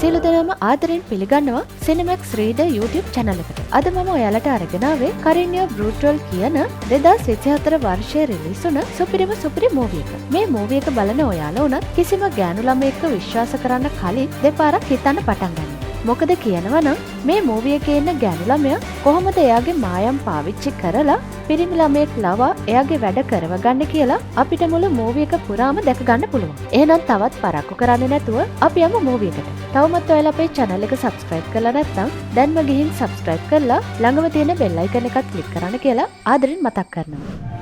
සියලු දෙනාම ආදරෙන් පිළිගන්නවා සිනමැක්ස් රීඩර් YouTube channel එකට. අද මම ඔයාලට අරගෙන ආවේ කරින්යා බ්‍රූටල් කියන 2024 වර්ෂයේ රිලීස් වුණ සුපිරි මූවි එක. මේ මූවි එක බලන ඔයාලා උනත් කිසිම ගෑනු ළමයෙක්ව විශ්වාස කරන්න කලින් දෙපාරක් හිතන්න පටන් ගන්න. මොකද කියනවා නම් මේ මූවි එකේ ඉන්න ගෑනු ළමයා කොහොමද එයාගේ මායම් පාවිච්චි කරලා පිරිමි ළමයෙක් ලවා එයාගේ වැඩ කරව ගන්න කියලා අපිට මුළු මූවි එක පුරාම දැක ගන්න පුළුවන්. එහෙනම් තවත් පරක්කු කරන්නේ නැතුව අපි යමු මූවි එකට. තවමත් ඔයාලා අපේ channel එක subscribe කරලා නැත්නම් දැන්ම ගිහින් subscribe කරලා ළඟම තියෙන bell icon එකත් click කරන්න කියලා ආදරෙන් මතක් කරනවා.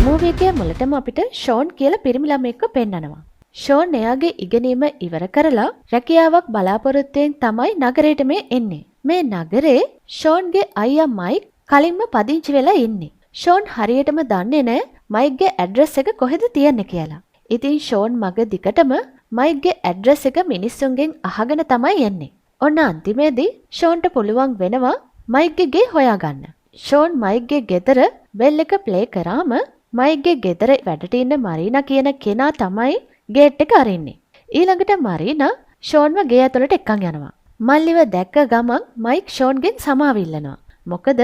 මූවි එකේ මුලටම අපිට ෂෝන් කියලා පිරිමි ළමයෙක්ව පෙන්නනවා. ෂෝන් එයාගේ ඉගෙනීම ඉවර කරලා රැකියාවක් බලාපොරොත්තුෙන් තමයි නගරයට මේ එන්නේ. මේ නගරේ ෂෝන්ගේ අයියා මයික් කලින්ම පදිංචි වෙලා ඉන්නේ. ෂෝන් හරියටම දන්නේ නැහැ මයික්ගේ ඇඩ්‍රස් එක කොහෙද තියෙන්නේ කියලා. ඉතින් ෂෝන් මග දිගටම මයික්ගේ ඇඩ්‍රස් එක මිනිස්සුන්ගෙන් අහගෙන තමයි එන්නේ. ඔන්න අන්තිමේදී ෂෝන්ට පුළුවන් වෙනවා මයික්ගේ ගේ හොයාගන්න. ෂෝන් මයික්ගේ ගෙදර බෙල් එක ප්ලේ කරාම මයික්ගේ ගෙදර වැඩට ඉන්න මරීනා කියන කෙනා තමයි ගේට් එක අරින්නේ. ඊළඟට මරීනා ෂෝන්ව ගේ ඇතුළට එක්කන් යනවා. මල්ලිව දැක්ක ගමන් මයික් ෂෝන්ගෙන් සමාව ඉල්ලනවා. මොකද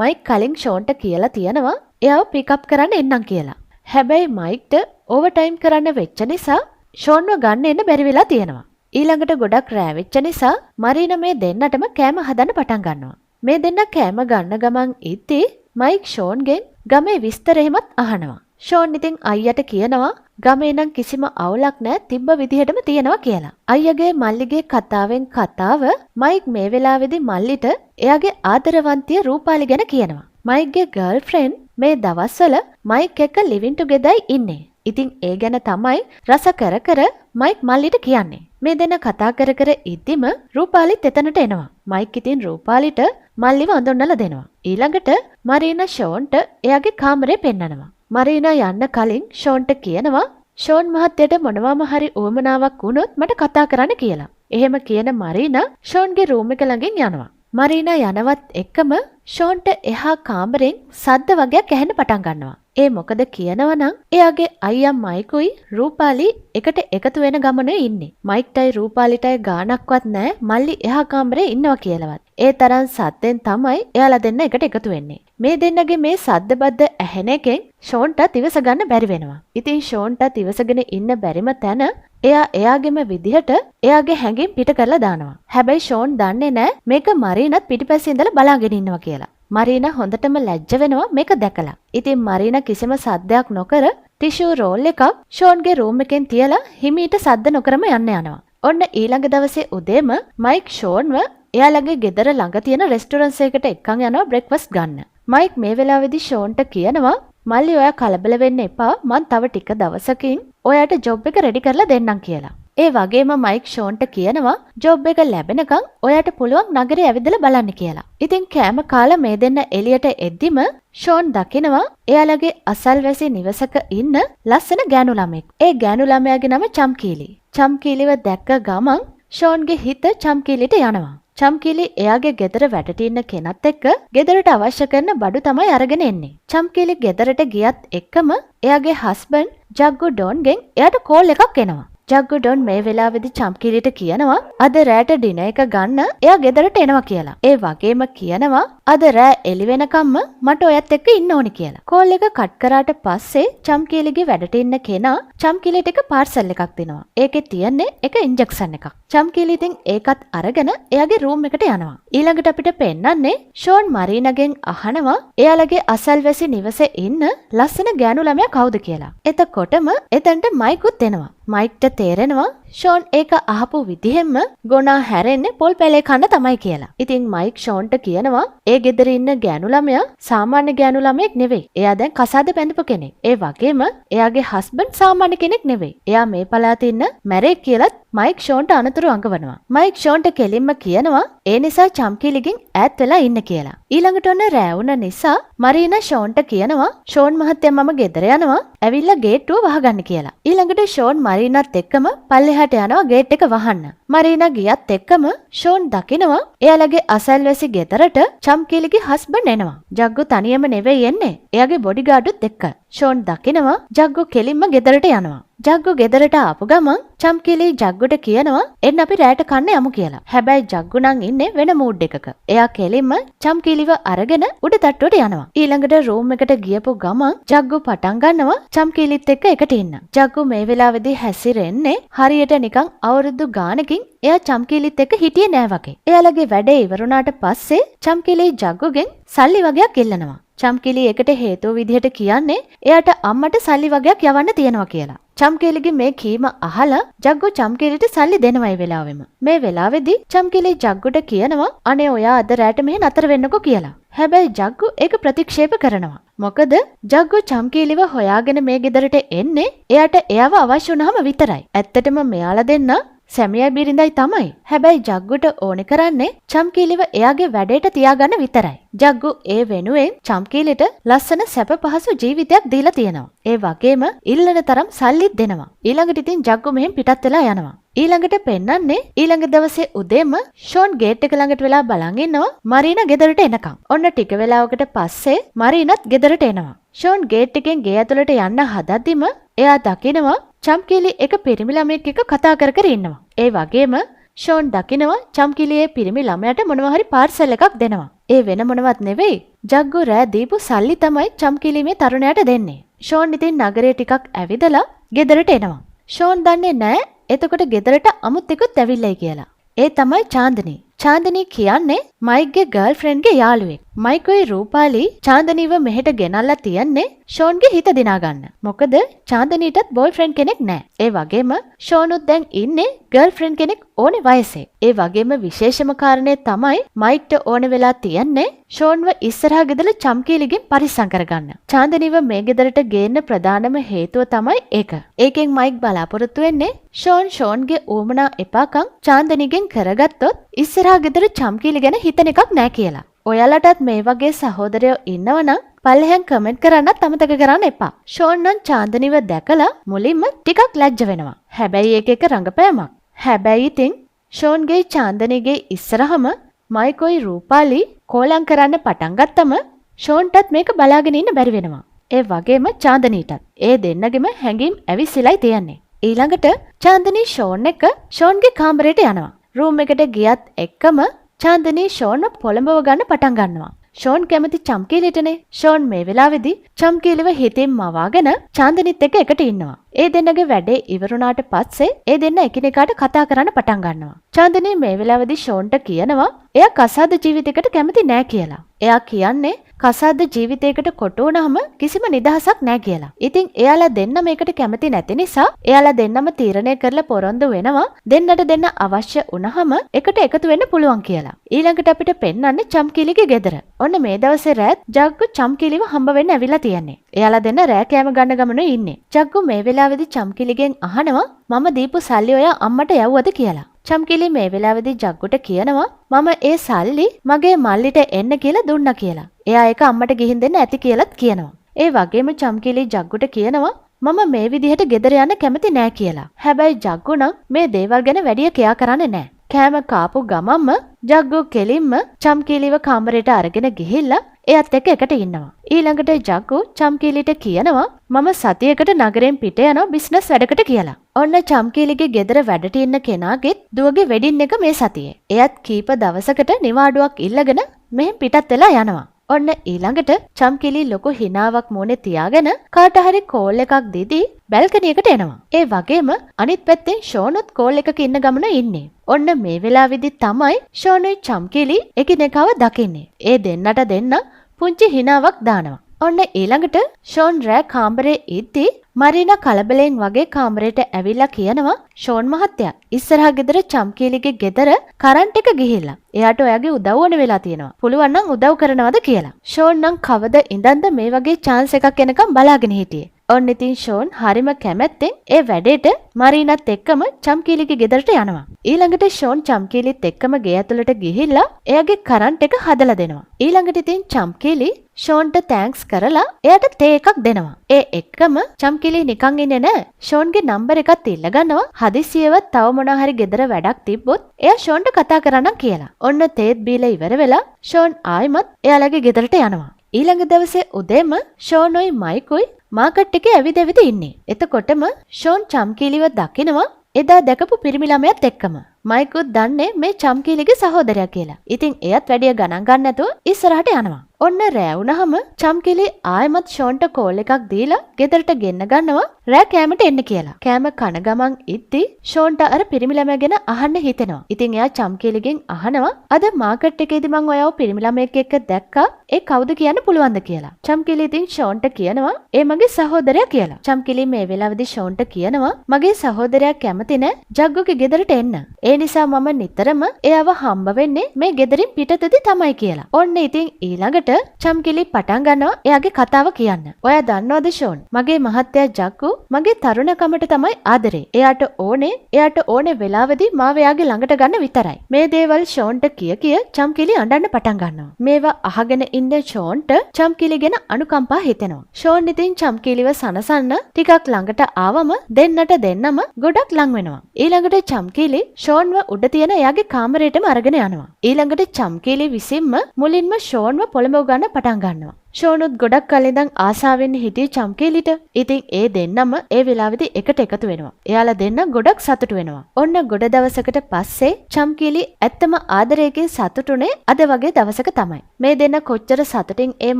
මයික් කලින් ෂෝන්ට කියලා තියෙනවා එයාව පිකප් කරන්න එන්නම් කියලා. හැබැයි මයික්ට ඕවර් ටයිම් කරන්න වෙච්ච නිසා ෂෝන්ව ගන්න එන්න බැරි වෙලා තියෙනවා. ඊළඟට ගොඩක් රෑ වෙච්ච නිසා මරීනා මේ දෙන්නටම කෑම හදන්න පටන් ගන්නවා. මේ දෙන්න කෑම ගන්න ගමන් ඉද්දී මයික් ෂෝන්ගෙන් ගමේ විස්තර එහෙමත් අහනවා. ෂෝන් ඉතින් අයියට කියනවා ගමේ නම් කිසිම අවුලක් නැහැ තිබ්බ විදිහටම තියෙනවා කියලා. අයියගේ මල්ලිගේ කතාවෙන් කතාව මයික් මේ වෙලාවේදී මල්ලිට එයාගේ ආදරවන්තිය රූපාලි ගැන කියනවා. මයික්ගේ ගර්ල්ෆ්‍රෙන්ඩ් මේ දවස්වල මයික් එක්ක ලිවින් ටුගෙදර් ඉන්නේ. ඉතින් ඒ ගැන තමයි රස කර කර මයික් මල්ලිට කියන්නේ. මේ දෙන්න කතා කර කර ඉද්දිම රූපාලිත් එතනට එනවා. මයික් ඉතින් රූපාලිට මල්ලිව අඳුන්නලා දෙනවා. ඊළඟට මරීනා ෂෝන්ට එයාගේ කාමරේ පෙන්නනවා. මරීනා යන්න කලින් ෂෝන්ට කියනවා ෂෝන් මහත්තයට මොනවාම හරි උවමනාවක් වුණොත් මට කතා කරන්න කියලා. එහෙම කියන මරීනා ෂෝන්ගේ රූම් එක ළඟින් යනවා. මරීනා යනවත් එක්කම ෂෝන්ට එහා කාමරෙන් සද්ද වගේක් ඇහෙන්න පටන් ගන්නවා. ඒ මොකද කියනවා නම් එයාගේ අයියා මයිකුයි රූපාලි එකට එකතු වෙන ගමනේ ඉන්නේ. මයික්ටයි රූපාලිටයි ගානක්වත් නැහැ මල්ලි එහා කාමරේ ඉන්නවා කියලාවත්. ඒ තරම් සද්දෙන් තමයි එයාලා දෙන්න එකට එකතු වෙන්නේ. මේ දෙන්නගේ මේ සද්ද බද්ද ඇහෙන එකෙන් ෂෝන්ටත් ඉවස ගන්න බැරි වෙනවා. ඉතින් ෂෝන්ටත් ඉවසගෙන ඉන්න බැරිම තැන එයා එයාගේම විදිහට එයාගේ හැඟීම් පිට කරලා දානවා. හැබැයි ෂෝන් දන්නේ නැහැ මේක මරීනත් පිටිපස්සේ ඉඳලා බලාගෙන ඉන්නවා කියලා. මරීනා හොඳටම ලැජ්ජ වෙනවා මේක දැකලා. ඉතින් මරීනා කිසිම සද්දයක් නොකර ටිෂු රෝල් එකක් ෂෝන්ගේ රූම් එකෙන් තියලා හිමීට සද්ද නොකරම යන්න යනවා. ඔන්න ඊළඟ දවසේ උදේම මයික් ෂෝන්ව එයාලගේ ගෙදර ළඟ තියෙන රෙස්ටොරන්ට් එකකට එක්කන් යනවා බ්‍රෙක්ෆාස්ට් ගන්න. මයික් මේ වෙලාවේදී ෂෝන්ට කියනවා මල්ලි ඔයා කලබල වෙන්න එපා මං තව ටික දවසකින් ඔයාට ජොබ් එක රෙඩි කරලා දෙන්නම් කියලා. ඒ වගේම මයික් ෂෝන්ට කියනවා ජොබ් එක ලැබෙනකන් ඔයාට පුළුවන් නගරේ ඇවිදලා බලන්න කියලා. ඉතින් කෑම කාලා මේ දෙන්න එළියට එද්දිම ෂෝන් දකිනවා එයාලගේ අසල්වැසි නිවසක ඉන්න ලස්සන ගෑනු ළමෙක්. ඒ ගෑනු ළමයාගේ නම චම්කීලි. චම්කීලිව දැක්ක ගමන් ෂෝන්ගේ හිත චම්කීලිට යනවා. චම්කීලි එයාගේ ගෙදර වැඩට ඉන්න කෙනත් එක්ක ගෙදරට අවශ්‍ය කරන බඩු තමයි අරගෙන එන්නේ. චම්කීලි ගෙදරට ගියත් එක්කම එයාගේ හස්බන්ඩ් ජග්ගු ඩොන්ගෙන් එයාට කෝල් එකක් එනවා. ජග්ගු ඩොන් මේ වෙලාවේදී චම්කීලිට කියනවා අද රෑට ඩිනර් එක ගන්න එයා ගෙදරට එනවා කියලා. ඒ වගේම කියනවා අද රෑ එළි වෙනකම්ම මට ඔයත් එක්ක ඉන්න ඕනි කියලා. කෝල් එක කට් කරාට පස්සේ චම්කීලිගේ වැඩට ඉන්න කෙනා චම්කීලිට එක පාර්සල් එකක් දෙනවා. ඒකේ තියෙන්නේ එක ඉන්ජෙක්ෂන් එකක්. චම්කීලි ඉතින් ඒකත් අරගෙන එයාගේ රූම් එකට යනවා. ඊළඟට අපිට පෙන්නන්නේ ෂෝන් මරීනාගෙන් අහනවා එයාලගේ අසල්වැසි නිවසේ ඉන්න ලස්සන ගෑනු ළමයා කවුද කියලා. එතකොටම එතනට මයිකුත් එනවා. මයික්ට තේරෙනවා ෂෝන් ඒක අහපු විදිහෙන්ම ගොනා හැරෙන්නේ පොල් පැලේ කන්න තමයි කියලා. ඉතින් මයික් ෂෝන්ට කියනවා ඒ ගෙදර ඉන්න ගෑනු ළමයා සාමාන්‍ය ගෑනු ළමයෙක් නෙවෙයි. එයා දැන් කසාද බැඳපු කෙනෙක්. ඒ වගේම එයාගේ හස්බන්ඩ් සාමාන්‍ය කෙනෙක් නෙවෙයි. එයා මේ පළාතේ ඉන්න මැරෙක් කියලාත් මයික් ෂෝන්ට අනතුරු අඟවනවා. මයික් ෂෝන්ට කෙලින්ම කියනවා ඒ නිසා චම්කීලිගෙන් ඈත් වෙලා ඉන්න කියලා. ඊළඟට ඔන්න රෑ වුණ නිසා මරීනා ෂෝන්ට කියනවා ෂෝන් මහත්තයා මම ගෙදර යනවා ඇවිල්ලා ගේට්ටුව වහගන්න කියලා. ඊළඟට ෂෝන් මරීනාත් එක්කම පල්ලෙහාට යනවා ගේට් එක වහන්න. මරීනා ගියත් එක්කම ෂෝන් දකිනවා එයාලගේ අසල්වැසි ගෙදරට චම්කීලිගේ හස්බන්ඩ් එනවා. ජග්ගු තනියම නෙවෙයි එන්නේ. එයාගේ බොඩිගාඩුත් එක්ක. ෂෝන් දකිනවා ජග්ගු කෙලින්ම ගෙදරට යනවා. ජග්ගු ගෙදරට ආපු ගමන් චම්කීලි ජග්ගුට කියනවා එන්න අපි රෑට කන්න යමු කියලා. හැබැයි ජග්ගු නම් ඉන්නේ වෙන මූඩ් එකක. එයා කෙලින්ම චම්කීලිව අරගෙන උඩ තට්ටුවට යනවා. ඊළඟට රූම් එකට ගියපු ගමන් ජග්ගු පටන් ගන්නවා චම්කීලිත් එක්ක එකට ඉන්න. ජග්ගු මේ වෙලාවේදී හැසිරෙන්නේ හරියට නිකන් අවුරුදු ගානකින් එයා චම්කීලිත් එක්ක හිටියේ නෑ වගේ. එයාලගේ වැඩේ ඉවරුණාට පස්සේ චම්කීලි ජග්ගුගෙන් සල්ලි වගේක් ඉල්ලනවා. චම්කීලි ඒකට හේතුව විදිහට කියන්නේ එයාට අම්මට සල්ලි වගේක් යවන්න තියෙනවා කියලා. චම්කීලිගේ මේ කීම අහලා ජග්ගු චම්කීලිට සල්ලි දෙනවා ඒ වෙලාවෙම. මේ වෙලාවේදී චම්කීලි ජග්ගුට කියනවා අනේ ඔයා අද රැට මෙහෙ නතර වෙන්නකෝ කියලා. හැබැයි ජග්ගු ඒක ප්‍රතික්ෂේප කරනවා. මොකද ජග්ගු චම්කීලිව හොයාගෙන මේ ගෙදරට එන්නේ එයාට එයාව අවශ්‍ය වුණාම විතරයි. ඇත්තටම මෙයාලා දෙන්න සැමියයි බිරිඳයි තමයි. හැබැයි ජග්ගුට ඕනේ කරන්නේ චම්කීලිව එයාගේ වැඩේට තියාගන්න විතරයි. ජග්ගු ඒ වෙනුවෙන් චම්කීලිට ලස්සන සැප පහසු ජීවිතයක් දීලා තියෙනවා. ඒ වගේම ඉල්ලන තරම් සල්ලිත් දෙනවා. ඊළඟට ඉතින් ජග්ගු මෙහෙන් පිටත් වෙලා යනවා. ඊළඟට පෙන්නන්නේ ඊළඟ දවසේ උදේම ෂෝන් ගේට් එක ළඟට වෙලා බලන් ඉන්නවා මරීනා ගෙදරට එනකම්. ඔන්න ටික වෙලාවකට පස්සේ මරීනත් ගෙදරට එනවා. ෂෝන් ගේට් එකෙන් ගේ ඇතුළට යන්න හදද්දිම එයා දකිනවා චම්කීලි එක පිරිමි ළමයෙක් එක්ක කතා කර කර ඉන්නවා. ඒ වගේම ෂෝන් දකිනවා චම්කීලියේ පිරිමි ළමයාට මොනවා හරි පාර්සල් එකක් දෙනවා. ඒ වෙන මොනවත් නෙවෙයි ජග්ගු රෑ දීපු සල්ලි තමයි චම්කීලි මේ තරුණයාට දෙන්නේ. ෂෝන් ඉතින් නගරේ ටිකක් ඇවිදලා ගෙදරට එනවා. ෂෝන් දන්නේ නැහැ එතකොට ගෙදරට අමුත්තෙකුත් ඇවිල්ලයි කියලා. ඒ තමයි චාන්දනී. චාන්දනී කියන්නේ මයික්ගේ ගර්ල්ෆ්‍රෙන්ඩ්ගේ යාළුවෙක්. මයික්ගේ රූපාලි චාන්දනීව මෙහෙට ගෙනල්ලා තියන්නේ ෂෝන්ගේ හිත දිනා ගන්න. මොකද චාන්දනීටත් බෝයිෆ්‍රෙන්ඩ් කෙනෙක් නැහැ. ඒ වගේම ෂෝනුත් දැන් ඉන්නේ ගර්ල්ෆ්‍රෙන්ඩ් කෙනෙක් ඕනේ වයසේ. ඒ වගේම විශේෂම කාරණේ තමයි මයික්ට ඕනේ වෙලා තියන්නේ ෂෝන්ව ඉස්සරහා ගෙදර චම්කීලිගෙන් පරිස්සම් කරගන්න. චාන්දනීව මේ ගෙදරට ගේන්න ප්‍රධානම හේතුව තමයි ඒක. ඒකෙන් මයික් බලාපොරොත්තු වෙන්නේ ෂෝන්ගේ ඌමනා එපාකම් චාන්දනීගෙන් කරගත්තොත් ඉස්සරහා ගෙදර චම්කීලි ගැන හිතන එකක් නෑ කියලා. ඔයාලටත් මේ වගේ සහෝදරයෝ ඉන්නවනම් පල්ලෙහාන් කමෙන්ට් කරන්නත් අමතක කරන්න එපා. ෂෝන් නම් චාන්දනීව දැකලා මුලින්ම ටිකක් ලැජ්ජ වෙනවා. හැබැයි ඒක එක රංගපෑමක්. හැබැයි ඉතින් ෂෝන්ගේ චාන්දනීගේ ඉස්සරහම මයිකෝයි රූපාලි කෝලම් කරන්න පටන් ගත්තම ෂෝන්ටත් මේක බලාගෙන ඉන්න බැරි වෙනවා. ඒ වගේම චාන්දනීටත්. ඒ දෙන්නගෙම හැඟීම් ඇවිස්සීලා තියන්නේ. ඊළඟට චාන්දනී ෂෝන් එක ෂෝන්ගේ කාමරයට යනවා. රූම් එකට ගියත් එක්කම චාන්දනී ෂෝන්ව පොළඹව ගන්න පටන් ගන්නවා. ෂෝන් කැමති චම්කීලිටනේ. ෂෝන් මේ වෙලාවේදී චම්කීලිව හිතින් මවාගෙන චාන්දනීත් එක්ක එකට ඉන්නවා. ඒ දෙන්නගේ වැඩේ ඉවරුණාට පස්සේ ඒ දෙන්න එකිනෙකාට කතා කරන්න පටන් ගන්නවා. චාන්දනී මේ වෙලාවේදී ෂෝන්ට කියනවා එයා කසාද ජීවිතයකට කැමති නෑ කියලා. එයා කියන්නේ කසාද ජීවිතයකට කොටු වුණාම කිසිම නිදහසක් නෑ කියලා. ඉතින් එයාලා දෙන්න මේකට කැමති නැති නිසා එයාලා දෙන්නම තීරණය කරලා පොරොන්දු වෙනවා දෙන්නට දෙන්න අවශ්‍ය වුණාම එකට එකතු වෙන්න පුළුවන් කියලා. ඊළඟට අපිට පෙන්වන්නේ චම්කීලිගේ ගෙදර. ඔන්න මේ දවසේ රෑත් ජග්ගු චම්කීලිව හම්බ වෙන්න ඇවිල්ලා තියන්නේ. එයාලා දෙන්න රෑ කෑම ගන්න ගමනේ ඉන්නේ. ජග්ගු මේ වෙලාවේදී චම්කීලිගෙන් අහනවා මම දීපු සල්ලි ඔයා අම්මට යවුවද කියලා. චම්කීලි මේ වෙලාවේදී ජග්ගුට කියනවා මම ඒ සල්ලි මගේ මල්ලිට එන්න කියලා දුන්නා කියලා. එයා ඒක අම්මට ගිහින් දෙන්න ඇති කියලාත් කියනවා. ඒ වගේම චම්කීලි ජග්ගුට කියනවා මම මේ විදිහට ගෙදර යන්න කැමති නෑ කියලා. හැබැයි ජග්ගු නම් මේ දේවල් ගැන වැඩිය කෙයා කරන්නේ නෑ. කෑම කාපු ගමම්ම ජග්ගු කෙලින්ම චම්කීලිව කාමරයට අරගෙන ගිහිල්ලා එයත් එක්ක එකට ඉන්නවා. ඊළඟට ජග්ගු චම්කීලිට කියනවා මම සතියකට නගරෙන් පිට යනවා බිස්නස් වැඩකට කියලා. ඔන්න චම්කීලිගේ ගෙදර වැඩට ඉන්න කෙනාගෙත් දුවගේ වෙඩින් එක මේ සතියේ. එයත් කීප දවසකට නිවාඩුවක් ඉල්ලගෙන මෙහෙන් පිටත් වෙලා යනවා. ඔන්න ඊළඟට චම්කීලි ලොකු හිනාවක් මූණේ තියාගෙන කාට හරි කෝල් එකක් දීදී බැල්කනියකට එනවා. ඒ වගේම අනිත් පැත්තෙන් ෂෝනුත් කෝල් එකක ඉන්න ගමන ඉන්නේ. ඔන්න මේ වෙලාවේදී තමයි ෂෝනුයි චම්කීලි එකිනෙකව දකින්නේ. ඒ දෙන්නට දෙන්න පුංචි හිනාවක් දානවා. ඔන්න ඊළඟට ෂෝන් රෑ කාමරේ ඉද්දී මරීනා කලබලෙන් වගේ කාමරයට ඇවිල්ලා කියනවා ෂෝන් මහත්තයා ඉස්සරහා ගෙදර චම්කීලිගේ ගෙදර කරන්ට් එක ගිහිල්ලා. එයාට ඔයාගේ උදව් ඕන වෙලා තියෙනවා. පුළුවන් නම් උදව් කරනවද කියලා. ෂෝන් නම් කවද ඉඳන්ද මේ වගේ chance එකක් එනකම් බලාගෙන හිටියේ. ඔන්න ඉතින් ෂෝන් හරිම කැමැත්තෙන් ඒ වැඩේට මරීනත් එක්කම චම්කීලිගේ ගෙදරට යනවා. ඊළඟට ෂෝන් චම්කීලිත් එක්කම ගේ ඇතුළට ගිහිල්ලා එයාගේ කරන්ට් එක හදලා දෙනවා. ඊළඟට ඉතින් චම්කීලි ෂෝන්ට තෑන්ක්ස් කරලා එයාට තේ එකක් දෙනවා. ඒ එක්කම චම්කීලි නිකන් ඉන්නේ නෑ. ෂෝන්ගේ නම්බර් එකත් ඉල්ල ගන්නවා. හදිසියෙව තව මොනවා හරි ගෙදර වැඩක් තිබ්බොත් එයා ෂෝන්ට කතා කරන්නම් කියලා. ඔන්න තේත් බීලා ඉවර වෙලා ෂෝන් ආයිමත් එයාලගේ ගෙදරට යනවා. ඊළඟ දවසේ උදේම ෂෝන්ොයි මයිකුයි මාකට් එකේ ඇවිද ඇවිද ඉන්නේ. එතකොටම ෂෝන් චම්කීලිව දකිනවා එදා දැකපු පිරිමි ළමයාත් එක්කම. මයිකුත් දන්නේ මේ චම්කීලිගේ සහෝදරයා කියලා. ඉතින් එයත් වැඩිය ගණන් ගන්න නැතුව ඉස්සරහට යනවා. ඔන්න රෑ වුණාම චම්කීලි ආයෙමත් ෂෝන්ට කෝල් එකක් දීලා ගෙදරට ගෙන්න ගන්නවා රෑ කෑමට එන්න කියලා. කෑම කන ගමන් ඉද්දි ෂෝන්ට අර පිරිමි ළමයා ගැන අහන්න හිතෙනවා. ඉතින් එයා චම්කීලිගෙන් අහනවා අද මාකට් එකේදී මං ඔයාව පිරිමි ළමයෙක් එක්ක දැක්කා. ඒ කවුද කියන්න පුළුවන්ද කියලා. චම්කීලි ඉතින් ෂෝන්ට කියනවා ඒ මගේ සහෝදරයා කියලා. චම්කීලි මේ වෙලාවේදී ෂෝන්ට කියනවා මගේ සහෝදරයා කැමති නෑ ජග්ගුගේ ගෙදරට එන්න. ඒ නිසා මම නිතරම එයාව හම්බ වෙන්නේ මේ ගෙදරින් පිටතදී තමයි කියලා. ඔන්න ඉතින් ඊළඟට චම්කීලි පටන් ගන්නවා එයාගේ කතාව කියන්න. ඔයා දන්නවද ෂෝන්? මගේ මහත්තයා ජග්ගු මගේ තරුණකමට තමයි ආදරේ. එයාට ඕනේ වෙලාවදී මාව එයාගේ ළඟට ගන්න විතරයි. මේ දේවල් ෂෝන්ට කිය චම්කීලි අඬන්න පටන් ගන්නවා. මේවා අහගෙන ඉන්න ෂෝන්ට චම්කීලි ගැන අනුකම්පා හිතෙනවා. ෂෝන් ඉතින් චම්කීලිව සනසන්න ටිකක් ළඟට ආවම දෙන්නම ගොඩක් ලං වෙනවා. ඊළඟට චම්කීලි ෂෝන්ව උඩ තියෙන එයාගේ කාමරේටම අරගෙන යනවා. ඊළඟට චම්කීලි විසින්ම මුලින්ම ෂෝන්ව පොළඹව ගන්න පටන් ගන්නවා. ෂෝනුත් ගොඩක් කල ඉඳන් ආසාවෙන් හිටියේ චම්කීලිට. ඉතින් ඒ දෙන්නම ඒ වෙලාවේදී එකට එකතු වෙනවා. එයාලා දෙන්න ගොඩක් සතුටු වෙනවා. ඔන්න ගොඩ දවසකට පස්සේ චම්කීලි ඇත්තම ආදරයෙන් සතුටුනේ අද වගේ දවසක තමයි. මේ දෙන්න කොච්චර සතුටින් ඒ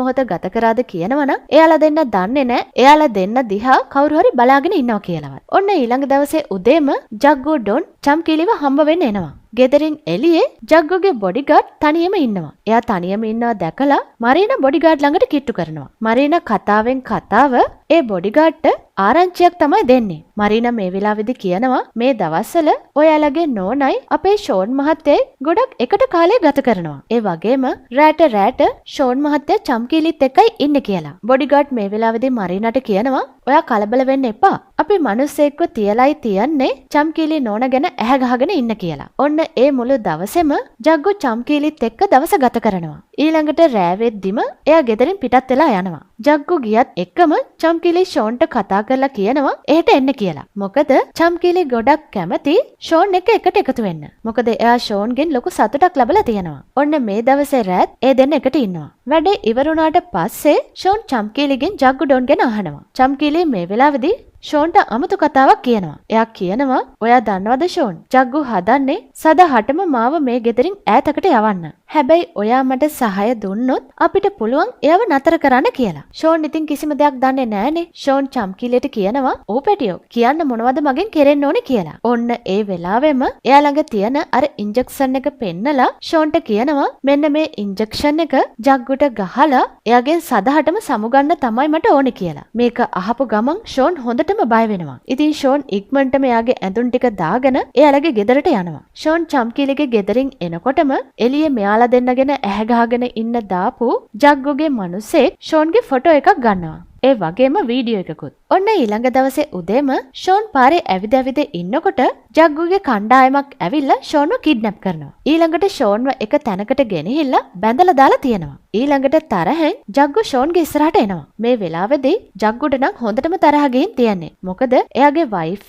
මොහොත ගත කරාද කියනවනම් එයාලා දෙන්න දන්නේ නැහැ. එයාලා දෙන්න දිහා කවුරු හරි බලාගෙන ඉන්නවා කියලාවත්. ඔන්න ඊළඟ දවසේ උදේම ජග්ගු ඩොන් චම්කීලිව හම්බ වෙන්න එනවා. ගෙදරින් එළියේ ජග්ගුගේ බොඩිගාඩ් තනියම ඉන්නවා. එයා තනියම ඉන්නවා දැකලා මරීනා බොඩිගාඩ් ළඟට කිට්ටු කරනවා. මරීනා කතාවෙන් කතාව ඒ බොඩිගාඩ්ට ආරංචියක් තමයි දෙන්නේ. මරීනා මේ වෙලාවේදී කියනවා මේ දවස්වල ඔයාලගේ නෝනයි අපේ ෂෝන් මහත්තයයි ගොඩක් එකට කාලය ගත කරනවා. ඒ වගේම රැට ෂෝන් මහත්තයා චම්කීලිත් එක්කයි ඉන්නේ කියලා. බොඩිගාඩ් මේ වෙලාවේදී මරීනාට කියනවා ඔයා කලබල වෙන්න එපා. අපි මිනිස්සෙක්ව තියලයි තියන්නේ චම්කීලි නෝන ගැන ඇහැ ගහගෙන ඉන්න කියලා. ඔන්න ඒ මුළු දවසෙම ජග්ගු චම්කීලිත් එක්ක දවස ගත කරනවා. ඊළඟට රෑ වෙද්දිම එයා ගෙදරින් පිටත් වෙලා යනවා. ජග්ගු ගියත් එක්කම චම්කීලි ෂෝන්ට කතා කරලා කියනවා එහෙට එන්න කියලා. මොකද චම්කීලි ගොඩක් කැමති ෂෝන් එකට එකතු වෙන්න. මොකද එයා ෂෝන්ගෙන් ලොකු සතුටක් ලැබලා තියෙනවා. ඔන්න මේ දවසේ රෑත් ඒ දෙන්න එකට ඉන්නවා. වැඩේ ඉවරුණාට පස්සේ ෂෝන් චම්කීලිගෙන් ජග්ගු ඩොන් ගැන අහනවා. චම්කීලි මේ වෙලාවේදී ෂෝන්ට අමුතු කතාවක් කියනවා. එයා කියනවා ඔයා දන්නවද ෂෝන්? ජග්ගු හදන්නේ සදහටම මාව මේ ගෙදරින් ඈතකට යවන්න. හැබැයි ඔයා මට සහාය දුන්නොත් අපිට පුළුවන් එයාව නතර කරන්න කියලා. ෂෝන් ඉතින් කිසිම දෙයක් දන්නේ නෑනේ. ෂෝන් චම්කීලියට කියනවා "ඕ පැටියෝ කියන්න මොනවද මගෙන් කෙරෙන්න ඕනේ" කියලා. ඔන්න ඒ වෙලාවෙම එයා ළඟ තියෙන අර ඉන්ජෙක්ෂන් එක පෙන්නලා ෂෝන්ට කියනවා මෙන්න මේ ඉන්ජෙක්ෂන් එක ජග්ගුට ගහලා එයාගෙන් සදහටම සමුගන්න තමයි මට ඕනේ කියලා. මේක අහපු ගමන් ෂෝන් හොඳට බය වෙනවා. ඉතින් ෂෝන් ඉක්මනටම එයාගේ ඇඳුම් ටික දාගෙන එයාලගේ ගෙදරට යනවා. ෂෝන් චම්කීලිගේ ගෙදරින් එනකොටම එළියේ මෙයාලා දෙන්නගෙන ඇහැ ගහගෙන ඉන්න දාපු ජග්ගුගේ මිනිස්සෙක් ෂෝන්ගේ ෆොටෝ එකක් ගන්නවා. ඒ වගේම වීඩියෝ එකකුත්. ඔන්න ඊළඟ දවසේ උදේම ෂෝන් පාරේ ඇවිද ඉන්නකොට ජග්ගුගේ කණ්ඩායමක් ඇවිල්ලා ෂෝන්ව කිඩ්නැප් කරනවා. ඊළඟට ෂෝන්ව එක තැනකට ගෙනහිල්ලා බැඳලා දාලා තියෙනවා. ඊළඟට තරහෙන් ජග්ගු ෂෝන්ගේ ඉස්සරහට එනවා. මේ වෙලාවේදී ජග්ගුට නම් හොඳටම තරහ ගින් තියන්නේ. මොකද එයාගේ වයිෆ්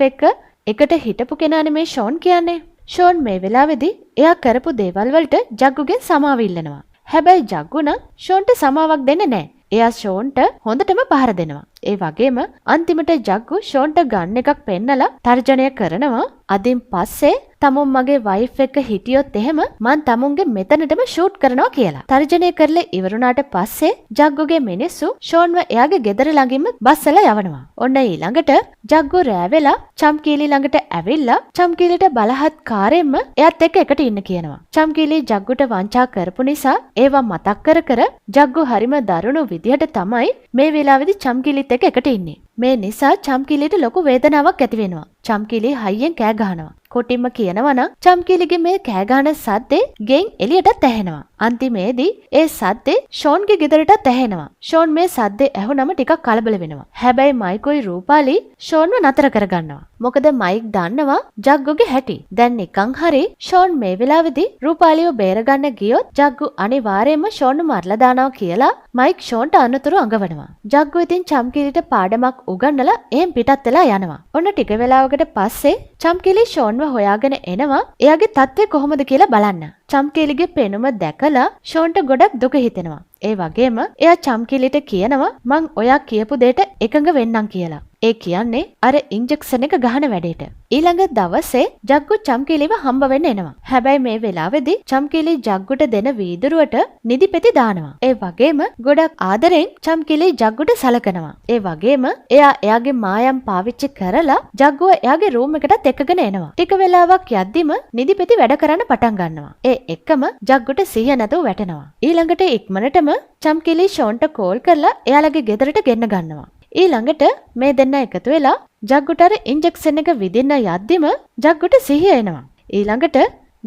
එකට හිටපු කෙනානේ මේ ෂෝන් කියන්නේ. ෂෝන් මේ වෙලාවේදී එයා කරපු දේවල් වලට ජග්ගුගෙන් සමාව ඉල්ලනවා. හැබැයි ජග්ගු නම් ෂෝන්ට සමාවක් දෙන්නේ නැහැ. එයා ෂෝන්ට හොඳටම පහර දෙනවා. ඒ වගේම අන්තිමට ජග්ගු ෂෝන්ට ගන් එකක් පෙන්නලා තර්ජනය කරනවා. අදින් පස්සේ තමුන් මගේ වයිෆ් එක හිටියොත් එහෙම මං තමුන්ගේ මෙතනටම ෂූට් කරනවා කියලා. තර්ජනය කරලා ඉවරුණාට පස්සේ ජග්ගුගේ මිනිස්සු ෂෝන්ව එයාගේ ගෙදර ළඟින්ම බස්සලා යවනවා. ඔන්න ඊළඟට ජග්ගු රෑ වෙලා චම්කීලි ළඟට ඇවිල්ලා චම්කීලිට බලහත්කාරයෙන්ම එයාත් එක්ක එකට ඉන්න කියනවා. චම්කීලි ජග්ගුට වංචා කරපු නිසා ඒවා මතක් කර ජග්ගු හරිම දරුණු විදිහට තමයි මේ වෙලාවේදී චම්කිලිත් එක්ක එකට ඉන්නේ. මේ නිසා චම්කිලිට ලොකු වේදනාවක් ඇති වෙනවා. චම්කිලි හයියෙන් කෑ ගහනවා. කොටින්ම කියනවා නම් චම්කිලිගේ මේ කෑ ගහන සද්දේ ගෙන් එළියටත් ඇහෙනවා. අන්තිමේදී ඒ සද්දේ ෂෝන්ගේ ගෙදරටත් ඇහෙනවා. ෂෝන් මේ සද්දේ ඇහුනම ටිකක් කලබල වෙනවා. හැබැයි මයිකුයි රූපාලි ෂෝන්ව නතර කරගන්නවා. මොකද මයික් දන්නවා ජග්ගුගේ හැටි. දැන් නිකන් හරි ෂෝන් මේ වෙලාවේදී රූපාලිව බේරගන්න ගියොත් ජග්ගු අනිවාර්යයෙන්ම ෂෝන්ව මරලා දානවා කියලා මයික් ෂෝන්ට අනතුරු අඟවනවා. ජග්ගු ඉතින් චම්කිලිට පාඩමක් උගන්වලා එහෙන් පිටත් වෙලා යනවා. ඔන්න ටික වෙලාවකට පස්සේ චම්කිලි ෂෝන්ව හොයාගෙන එනවා එයාගේ තත්ත්වය කොහොමද කියලා බලන්න. චම්කිලිගේ පෙනුම දැකලා ෂෝන්ට ගොඩක් දුක හිතෙනවා. ඒ වගේම එයා චම්කිලිට කියනවා මං ඔයා කියපු දෙයට එකඟ වෙන්නම් කියලා. ඒ කියන්නේ අර ඉන්ජෙක්ෂන් එක ගහන වැඩේට. ඊළඟ දවසේ ජග්ගු චම්කිලිව හම්බ වෙන්න එනවා. හැබැයි මේ වෙලාවේදී චම්කිලි ජග්ගුට දෙන වීදුරුවට නිදිපෙති දානවා. ඒ වගේම ගොඩක් ආදරෙන් චම්කිලි ජග්ගුට සලකනවා. ඒ වගේම එයා එයාගේ මායම් පාවිච්චි කරලා ජග්ගුව එයාගේ රූම් එකටත් එක්කගෙන එනවා. ටික වෙලාවක් යද්දිම නිදිපෙති වැඩ කරන්න පටන් ගන්නවා. ඒ එක්කම ජග්ගුට සිහිය නැතුව වැටෙනවා. ඊළඟට ඉක්මනටම චම්කිලි ෂෝන්ට කෝල් කරලා එයාලගේ ගෙදරට ගෙන්න ගන්නවා. ඊළඟට මේ දෙන්න එකතු වෙලා ජග්ගුට අර ඉන්ජෙක්ෂන් එක විදින්න යද්දිම ජග්ගුට සිහිය එනවා. ඊළඟට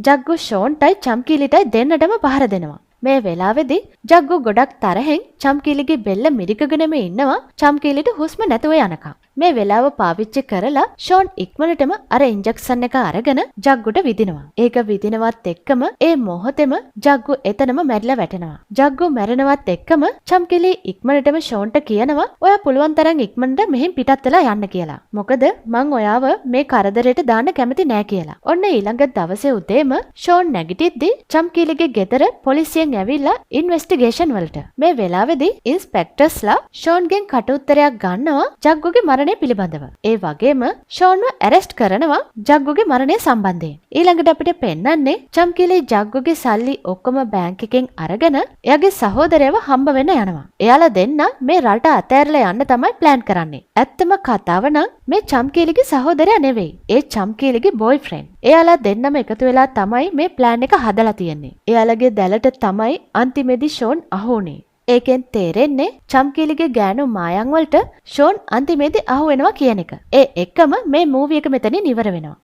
ජග්ගු ෂෝන්ටයි චම්කිලිටයි දෙන්නටම පහර දෙනවා. මේ වෙලාවේදී ජග්ගු ගොඩක් තරහෙන් චම්කිලිගේ බෙල්ල මිරිකගෙනම ඉන්නවා චම්කිලිට හුස්ම නැතුව යනකම්. මේ වෙලාව පාවිච්චි කරලා ෂෝන් ඉක්මනටම අර ඉන්ජෙක්ෂන් එක අරගෙන ජග්ගුට විදිනවා. ඒක විදිනවත් එක්කම ඒ මොහොතේම ජග්ගු එතනම මැරිලා වැටෙනවා. ජග්ගු මැරෙනවත් එක්කම චම්කිලි ඉක්මනටම ෂෝන්ට කියනවා ඔයා පුළුවන් තරම් ඉක්මනට මෙහෙන් පිටත් වෙලා යන්න කියලා. මොකද මං ඔයාව මේ කරදරයට දාන්න කැමති නෑ කියලා. ඔන්න ඊළඟ දවසේ උදේම ෂෝන් නැගිටිද්දි චම්කිලිගේ ගෙදර පොලිසියෙන් ඇවිල්ලා ඉන්වෙස්ටිගේෂන් වලට. මේ වෙලාවේදී ඉන්ස්පෙක්ටර්ස්ලා ෂෝන්ගෙන් කටඋත්තරයක් ගන්නවා ජග්ගුගේ මරණය පිළිබඳව. ඒ වගේම ෂෝන්ව ඇරෙස්ට් කරනවා ජග්ගුගේ මරණය සම්බන්ධයෙන්. ඊළඟට අපිට පෙන්වන්නේ චම්කිලි ජග්ගුගේ සල්ලි ඔක්කොම බැංක් එකෙන් අරගෙන එයාගේ සහෝදරයව හම්බ වෙන්න යනවා. එයාලා දෙන්න මේ රට අතෑරලා යන්න තමයි ප්ලෑන් කරන්නේ. ඇත්තම කතාව නම් මේ චම්කිලිගේ සහෝදරයා නෙවෙයි. ඒ චම්කිලිගේ බොයිෆ්‍රෙන්ඩ්. එයාලා දෙන්නම එකතු වෙලා තමයි මේ ප්ලෑන් එක හදලා තියෙන්නේ. එයාලගේ දැලට තමයි අන්තිමේදී ෂෝන් අහුනේ. ඒකෙන් තේරෙන්නේ චම්කිලිගේ ගෑනු මායන් වලට ෂෝන් අන්තිමේදී අහු වෙනවා කියන එක. ඒ එක්කම මේ මූවි එක මෙතනින් ඉවර වෙනවා.